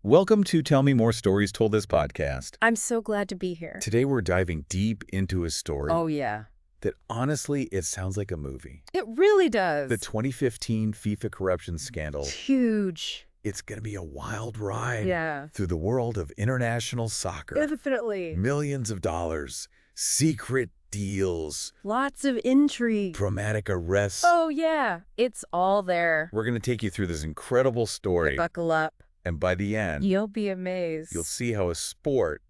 Welcome to Tell Me More Stories Told This podcast. I'm so glad to be here. Today we're diving deep into a story Oh, yeah. that honestly, it sounds like a movie. It really does. The 2015 FIFA corruption scandal. It's huge. It's going to be a wild ride Yeah. through the world of international soccer. Definitely. Millions of dollars, secret deals, Lots of intrigue. dramatic arrests. Oh, yeah. It's all there. We're going to take you through this incredible story. Buckle up. And by the end, You'll be amazed. you'll see how a sport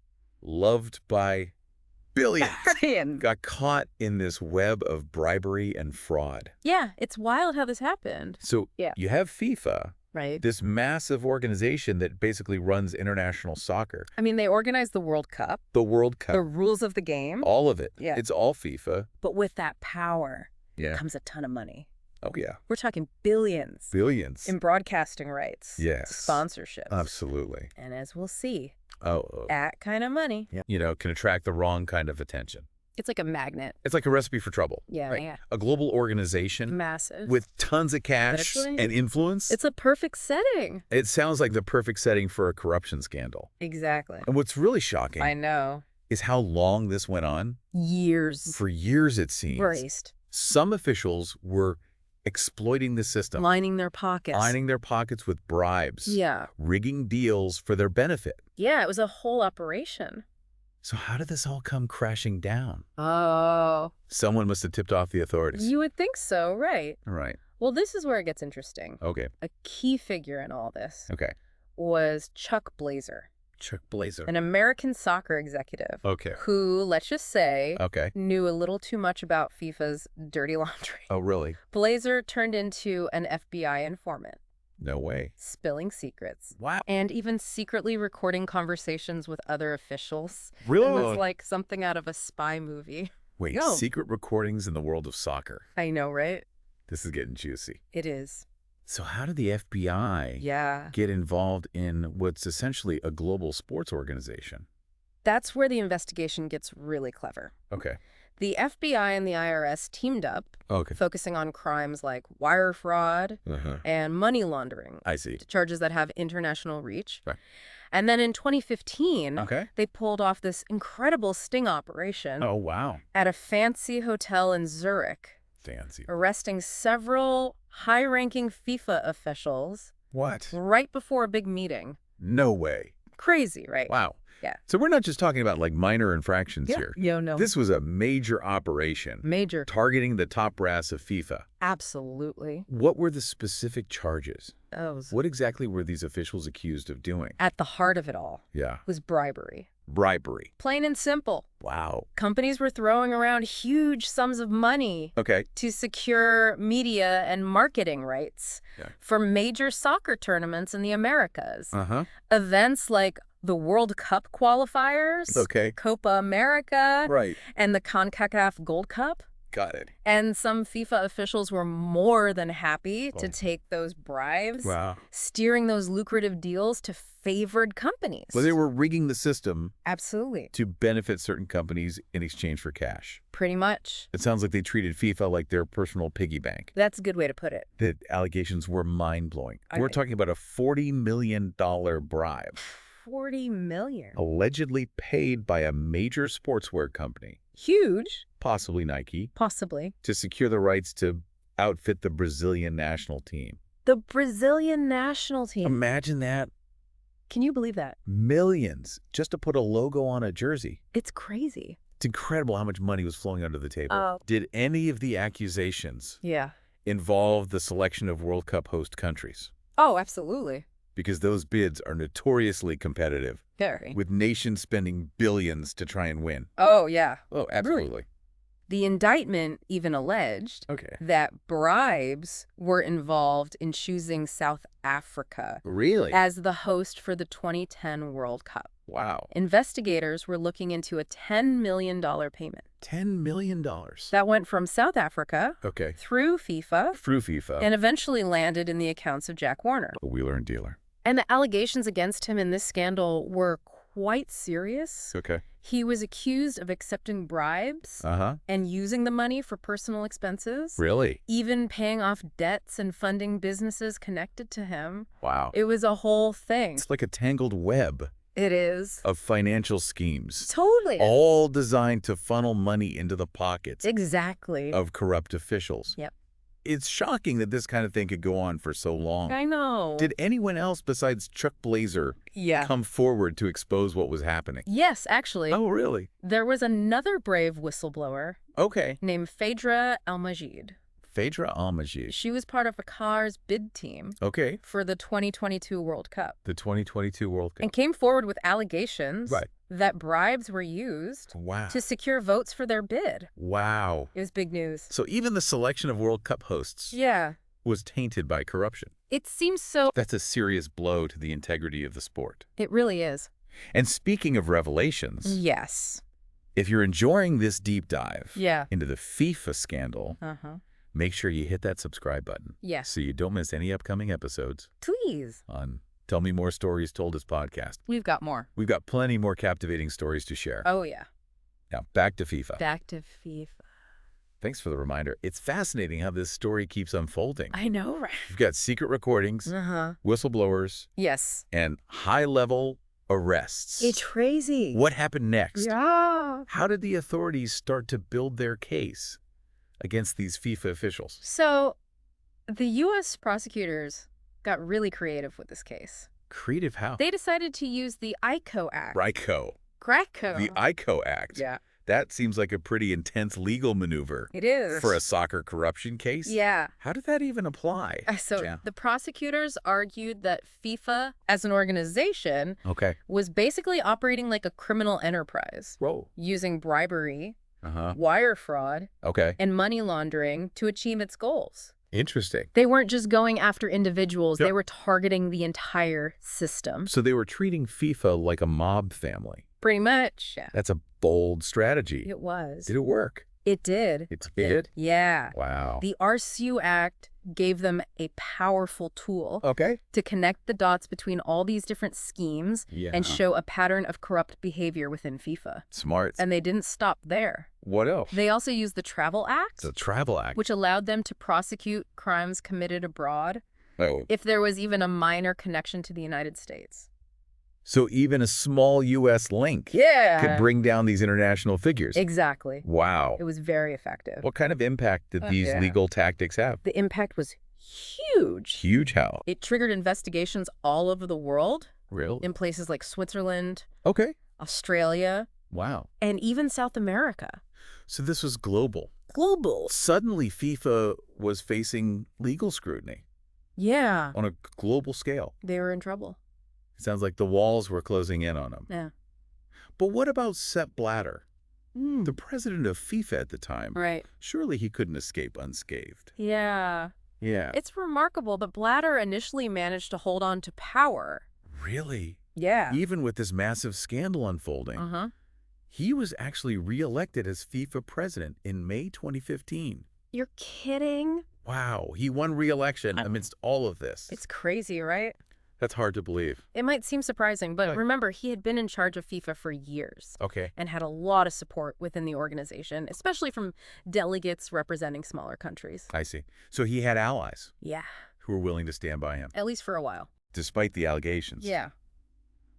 loved by billions got caught in this web of bribery and fraud. Yeah, it's wild how this happened. So Yeah. you have FIFA, Right. this massive organization that basically runs international soccer. I mean, they organized the World Cup, The World Cup, the rules of the game, all of it. Yeah. It's all FIFA. but with that power Yeah. comes a ton of money. Oh, yeah. We're talking billions Billions. in broadcasting rights, Yes. sponsorships. Absolutely. And as we'll see, Oh, that kind of money, you know, can attract the wrong kind of attention. it's like a magnet. It's like a recipe for trouble. Yeah, right? yeah. A global organization Massive. with tons of cash Literally. and influence. It's a perfect setting. It sounds like the perfect setting for a corruption scandal. Exactly. And what's really shocking I know. is how long this went on. Years. For years, it seems. Braced. Some officials were exploiting the system, Lining their pockets. lining their pockets with bribes, Yeah. rigging deals for their benefit. Yeah, it was a whole operation. So how did this all come crashing down? Oh. Someone must have tipped off the authorities. You would think so, right? Right. Well, this is where it gets interesting. Okay. A key figure in all this Okay. was Chuck Blazer, Chuck Blazer. an American soccer executive Okay. who, let's just say, Okay. knew a little too much about FIFA's dirty laundry. Oh, really? Blazer turned into an FBI informant, No way. spilling secrets. Wow. And even secretly recording conversations with other officials. Really? It was like something out of a spy movie. Wait, No. secret recordings in the world of soccer. I know, right? This is getting juicy. It is. So how did the FBI Yeah. get involved in what's essentially a global sports organization? That's where the investigation gets really clever. Okay. The FBI and the IRS teamed up, Okay. focusing on crimes like wire fraud and money laundering, I see. charges that have international reach. Right. And then in 2015, Okay. they pulled off this incredible sting operation Oh, wow. at a fancy hotel in Zurich, Fancy. arresting several high-ranking FIFA officials What? right before a big meeting. No way. Crazy, right? Wow. Yeah. So we're not just talking about like minor infractions here. No. This was a major operation Major. targeting the top brass of FIFA. Absolutely. What were the specific charges? Those. What exactly were these officials accused of doing? At the heart of it all Yeah. was bribery. Bribery. Plain and simple. Wow. Companies were throwing around huge sums of money Okay. to secure media and marketing rights Yeah. for major soccer tournaments in the Americas. Uh-huh. Events like the World Cup qualifiers, Okay. Copa America, Right. and the CONCACAF Gold Cup. Got it. And some FIFA officials were more than happy to Oh. take those bribes, Wow. steering those lucrative deals to favored companies. Well, they were rigging the system Absolutely. to benefit certain companies in exchange for cash. Pretty much. It sounds like they treated FIFA like their personal piggy bank. That's a good way to put it. The allegations were mind-blowing. We're Okay. talking about a $40 million bribe, 40 million. allegedly paid by a major sportswear company, Huge, possibly Nike, possibly. to secure the rights to outfit the Brazilian national team. The Brazilian national team. Imagine that. Can you believe that? Millions just to put a logo on a jersey. It's crazy. It's incredible how much money was flowing under the table. Oh. Did any of the accusations Yeah. involve the selection of World Cup host countries? Oh, absolutely. Because those bids are notoriously competitive, Very. with nations spending billions to try and win. Oh, yeah. Oh, absolutely. The indictment even alleged Okay. that bribes were involved in choosing South Africa Really? as the host for the 2010 World Cup. Wow. Investigators were looking into a $10 million payment. $10 million. That went from South Africa Okay. through FIFA Through FIFA. and eventually landed in the accounts of Jack Warner. A wheeler and dealer. And the allegations against him in this scandal were quite serious. Okay. He was accused of accepting bribes Uh-huh. and using the money for personal expenses. Really? Even paying off debts and funding businesses connected to him. Wow. It was a whole thing. It's like a tangled web It is. of financial schemes. Totally. All designed to funnel money into the pockets Exactly. of corrupt officials. Yep. It's shocking that this kind of thing could go on for so long. I know. Did anyone else besides Chuck Blazer come forward to expose what was happening? Yes, actually. Oh, really? There was another brave whistleblower Okay. named Phaedra Al-Majid. Phaedra Al-Majid. She was part of Qatar's bid team Okay. for the 2022 World Cup. The 2022 World Cup. And came forward with allegations Right. that bribes were used Wow. to secure votes for their bid. Wow. It was big news. So even the selection of World Cup hosts Yeah. was tainted by corruption. It seems so. That's a serious blow to the integrity of the sport. It really is. And speaking of revelations, Yes. if you're enjoying this deep dive Yeah. into the FIFA scandal, Uh-huh. make sure you hit that subscribe button Yes. so you don't miss any upcoming episodes Please. on Tell Me More Stories Told Us podcast. We've got more. We've got plenty more captivating stories to share. Oh, yeah. Now, back to FIFA. Back to FIFA. Thanks for the reminder. It's fascinating how this story keeps unfolding. I know, right? You've got secret recordings, Uh-huh. whistleblowers, Yes. and high-level arrests. It's crazy. What happened next? Yeah. How did the authorities start to build their case against these FIFA officials? So, the U.S. prosecutors got really creative with this case. Creative how? They decided to use the ICO Act. RICO. Greco. The ICO Act. Yeah. That seems like a pretty intense legal maneuver It is. for a soccer corruption case. Yeah. How did that even apply? So Jan? the prosecutors argued that FIFA, as an organization, Okay. was basically operating like a criminal enterprise, Whoa. using bribery, Uh-huh. wire fraud, Okay. and money laundering to achieve its goals. Interesting. They weren't just going after individuals, Yep. they were targeting the entire system. So they were treating FIFA like a mob family. Pretty much. Yeah. That's a bold strategy. It was. Did it work? It did. It did? Yeah. Wow. The RCU Act gave them a powerful tool Okay. to connect the dots between all these different schemes Yeah. and show a pattern of corrupt behavior within FIFA. Smart. And they didn't stop there. What else? They also used the Travel Act, The Travel Act. which allowed them to prosecute crimes committed abroad Oh. if there was even a minor connection to the United States. So even a small U.S. link Yeah. could bring down these international figures. Exactly. Wow. It was very effective. What kind of impact did these Yeah. legal tactics have? The impact was huge. Huge how? It triggered investigations all over the world, Real? in places like Switzerland, Okay. Australia, Wow. and even South America. So this was global. Global. Suddenly FIFA was facing legal scrutiny Yeah. on a global scale. They were in trouble. It sounds like the walls were closing in on them. Yeah. But what about Sepp Blatter, Mm. the president of FIFA at the time? Right. Surely he couldn't escape unscathed. Yeah. Yeah. It's remarkable that Blatter initially managed to hold on to power. Really? Yeah. Even with this massive scandal unfolding, Uh-huh. he was actually reelected as FIFA president in May 2015. You're kidding? Wow, he won re-election I- amidst all of this. It's crazy, right? That's hard to believe. It might seem surprising, but Right. remember, he had been in charge of FIFA for years Okay. and had a lot of support within the organization, especially from delegates representing smaller countries. I see. So he had allies Yeah. who were willing to stand by him, At least for a while. despite the allegations. Yeah.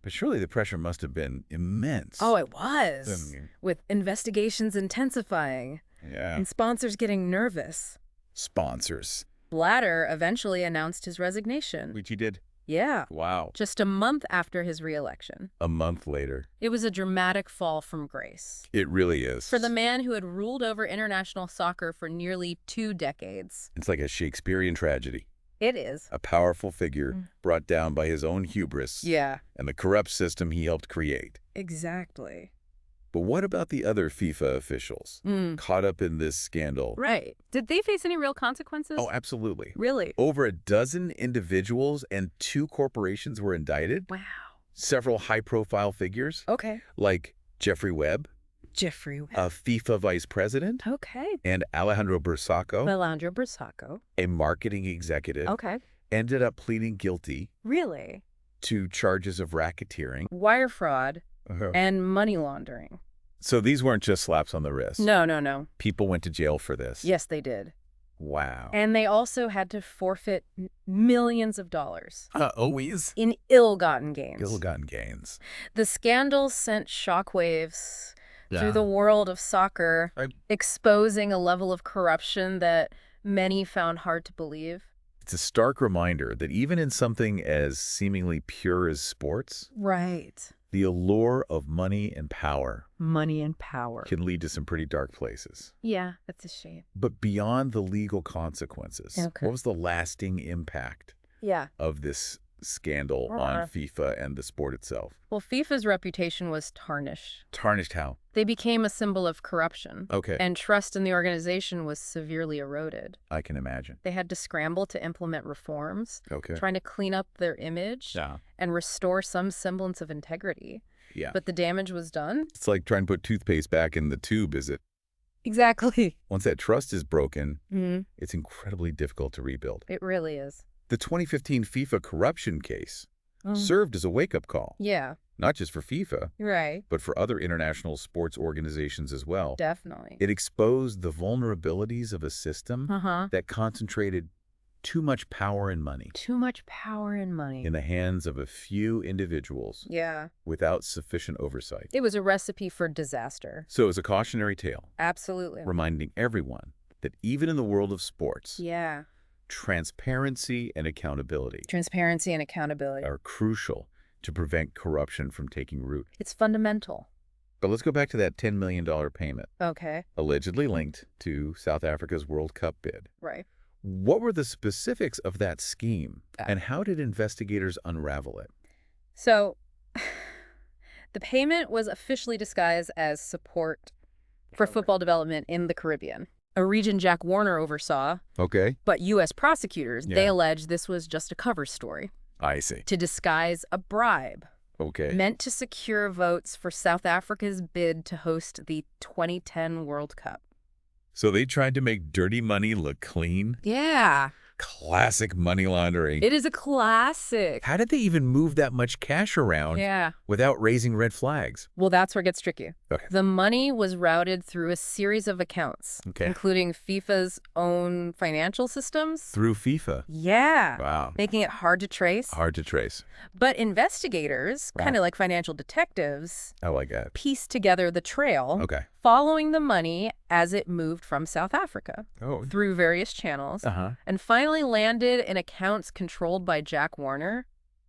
But surely the pressure must have been immense. Oh, it was. Then- With investigations intensifying Yeah. and sponsors getting nervous. Sponsors. Blatter eventually announced his resignation. Which he did. Yeah. Wow. Just a month after his reelection. A month later. It was a dramatic fall from grace. It really is. For the man who had ruled over international soccer for nearly 2 decades. It's like a Shakespearean tragedy. It is. A powerful figure brought down by his own hubris Yeah. and the corrupt system he helped create. Exactly. But what about the other FIFA officials caught up in this scandal? Right. Did they face any real consequences? Oh, absolutely. Really? Over a dozen individuals and 2 corporations were indicted. Wow. Several high-profile figures, Okay. like Jeffrey Webb, Jeffrey Webb. a FIFA vice president, Okay. and Alejandro Bursaco, Melandro Bursaco. a marketing executive, Okay. ended up pleading guilty Really? to charges of racketeering, Wire fraud and money laundering. So these weren't just slaps on the wrist. No, no, no. People went to jail for this. Yes, they did. Wow. And they also had to forfeit millions of dollars. Always? In ill-gotten gains. Ill-gotten gains. The scandal sent shockwaves through the world of soccer, exposing a level of corruption that many found hard to believe. It's a stark reminder that even in something as seemingly pure as sports, the allure of money and power can lead to some pretty dark places. Yeah, that's a shame. But beyond the legal consequences, what was the lasting impact of this scandal on FIFA and the sport itself? Well, FIFA's reputation was tarnished. Tarnished how? They became a symbol of corruption. Okay. And trust in the organization was severely eroded. I can imagine. They had to scramble to implement reforms, Okay. trying to clean up their image and restore some semblance of integrity. Yeah. But the damage was done. It's like trying to put toothpaste back in the tube, is it? Exactly. Once that trust is broken, it's incredibly difficult to rebuild. It really is. The 2015 FIFA corruption case served as a wake-up call. Yeah. Not just for FIFA, Right. but for other international sports organizations as well. Definitely. It exposed the vulnerabilities of a system that concentrated too much power and money. Too much power and money. In the hands of a few individuals. Yeah. Without sufficient oversight. It was a recipe for disaster. So it was a cautionary tale. Absolutely. Reminding everyone that even in the world of sports, transparency and accountability are crucial to prevent corruption from taking root. It's fundamental. But let's go back to that $10 million payment. Okay. Allegedly linked to South Africa's World Cup bid. Right. What were the specifics of that scheme, and how did investigators unravel it? So, the payment was officially disguised as support for football development in the Caribbean, a region Jack Warner oversaw. Okay. But U.S. prosecutors, they allege this was just a cover story. I see. To disguise a bribe. Okay. Meant to secure votes for South Africa's bid to host the 2010 World Cup. So they tried to make dirty money look clean? Yeah. Classic money laundering. It is a classic. How did they even move that much cash around without raising red flags? Well, that's where it gets tricky. Okay. The money was routed through a series of accounts, including FIFA's own financial systems. Through FIFA? Yeah. Wow. Making it hard to trace. Hard to trace. But investigators, kind of like financial detectives, I like that. pieced together the trail, following the money as it moved from South Africa through various channels, and finally landed in accounts controlled by Jack Warner.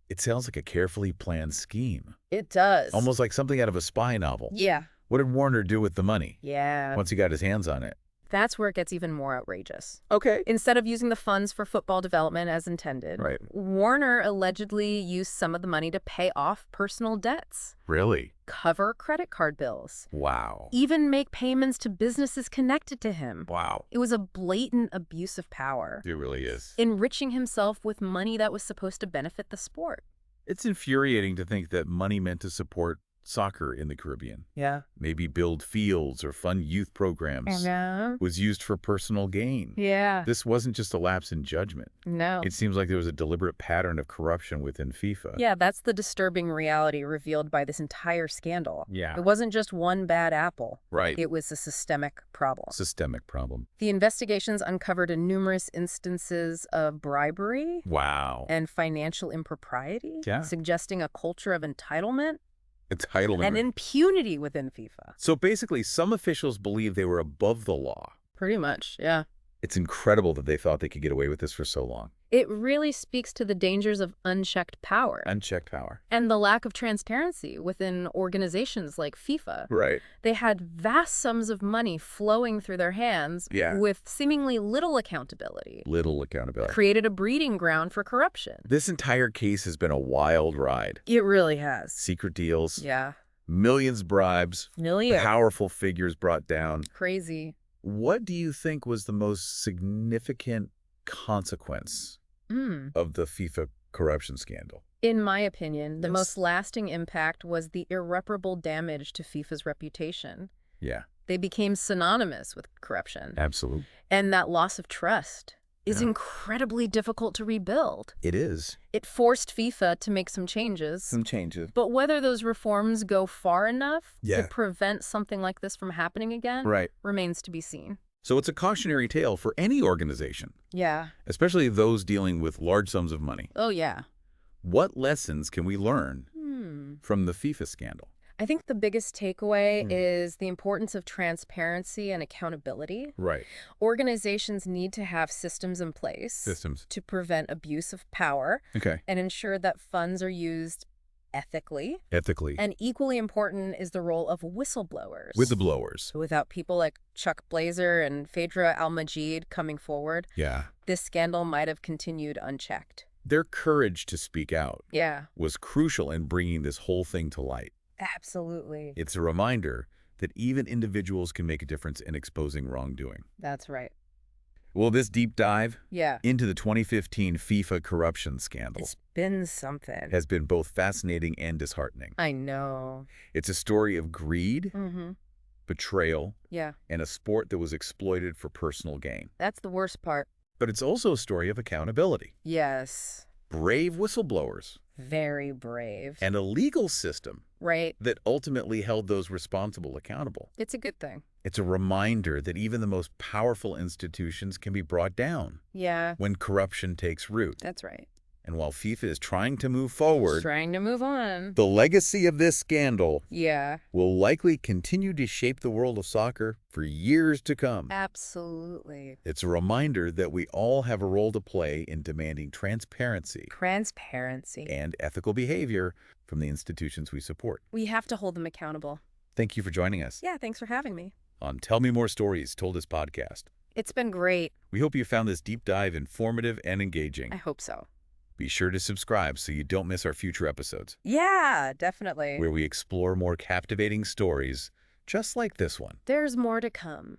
It sounds like a carefully planned scheme. It does. Almost like something out of a spy novel. Yeah. What did Warner do with the money? Yeah. Once he got his hands on it? That's where it gets even more outrageous. Okay. Instead of using the funds for football development as intended, Warner allegedly used some of the money to pay off personal debts. Really? Cover credit card bills. Wow. Even make payments to businesses connected to him. Wow. It was a blatant abuse of power. It really is. Enriching himself with money that was supposed to benefit the sport. It's infuriating to think that money meant to support soccer in the Caribbean. Yeah. Maybe build fields or fund youth programs. Was used for personal gain. Yeah. This wasn't just a lapse in judgment. No. It seems like there was a deliberate pattern of corruption within FIFA. Yeah, that's the disturbing reality revealed by this entire scandal. Yeah. It wasn't just one bad apple. Right. It was a systemic problem. Systemic problem. The investigations uncovered numerous instances of bribery. Wow. And financial impropriety. Yeah. Suggesting a culture of entitlement. Entitlement. And impunity within FIFA. So basically, some officials believe they were above the law. Pretty much, yeah. It's incredible that they thought they could get away with this for so long. It really speaks to the dangers of unchecked power. Unchecked power. And the lack of transparency within organizations like FIFA. Right. They had vast sums of money flowing through their hands with seemingly little accountability. Little accountability. Created a breeding ground for corruption. This entire case has been a wild ride. It really has. Secret deals. Yeah. Millions bribes. Millions. Powerful figures brought down. Crazy. What do you think was the most significant consequence of the FIFA corruption scandal? In my opinion, the most lasting impact was the irreparable damage to FIFA's reputation. Yeah. They became synonymous with corruption. Absolutely. And that loss of trust is incredibly difficult to rebuild. It is. It forced FIFA to make some changes. But whether those reforms go far enough to prevent something like this from happening again remains to be seen. So it's a cautionary tale for any organization. Yeah. Especially those dealing with large sums of money. Oh, yeah. What lessons can we learn from the FIFA scandal? I think the biggest takeaway is the importance of transparency and accountability. Right. Organizations need to have systems in place to prevent abuse of power and ensure that funds are used ethically. And equally important is the role of whistleblowers. Without people like Chuck Blazer and Phaedra Al-Majid coming forward, this scandal might have continued unchecked. Their courage to speak out was crucial in bringing this whole thing to light. Absolutely. It's a reminder that even individuals can make a difference in exposing wrongdoing. That's right. Well, this deep dive into the 2015 FIFA corruption scandal It's been something. has been both fascinating and disheartening. I know. It's a story of greed, betrayal, and a sport that was exploited for personal gain. That's the worst part. But it's also a story of accountability. Yes. Brave whistleblowers. Very brave. And a legal system Right. that ultimately held those responsible accountable. It's a good thing. It's a reminder that even the most powerful institutions can be brought down when corruption takes root. That's right. And while FIFA is trying to move forward, Trying to move on. the legacy of this scandal Yeah. will likely continue to shape the world of soccer for years to come. Absolutely. It's a reminder that we all have a role to play in demanding transparency and ethical behavior from the institutions we support. We have to hold them accountable. Thank you for joining us Yeah, thanks for having me. on Tell Me More Stories Told Us podcast. It's been great. We hope you found this deep dive informative and engaging. I hope so. Be sure to subscribe so you don't miss our future episodes, Yeah, definitely. where we explore more captivating stories just like this one. There's more to come.